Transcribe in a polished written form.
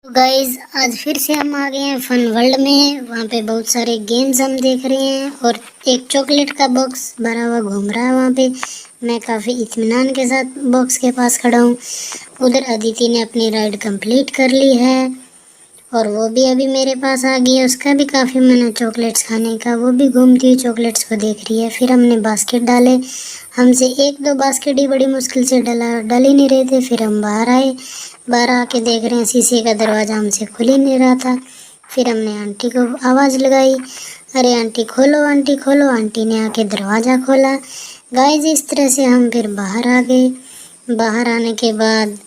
तो गाइज आज फिर से हम आ गए हैं फन वर्ल्ड में। वहाँ पे बहुत सारे गेम्स हम देख रहे हैं और एक चॉकलेट का बॉक्स भरा हुआ घूम रहा है। वहाँ पे मैं काफ़ी इत्मीनान के साथ बॉक्स के पास खड़ा हूँ। उधर अदिति ने अपनी राइड कंप्लीट कर ली है और वो भी अभी मेरे पास आ गई है। उसका भी काफ़ी मन है चॉकलेट्स खाने का, वो भी घूमती हुई चॉकलेट्स को देख रही है। फिर हमने बास्केट डाले, हमसे एक दो बास्केट ही बड़ी मुश्किल से डल ही नहीं रहे थे। फिर हम बाहर आए, बाहर आके देख रहे हैं शीशे का दरवाज़ा हमसे खुल ही नहीं रहा था। फिर हमने आंटी को आवाज़ लगाई, अरे आंटी खोलो, आंटी खोलो। आंटी ने आके दरवाज़ा खोला। गाइस इस तरह से हम फिर बाहर आ गए। बाहर आने के बाद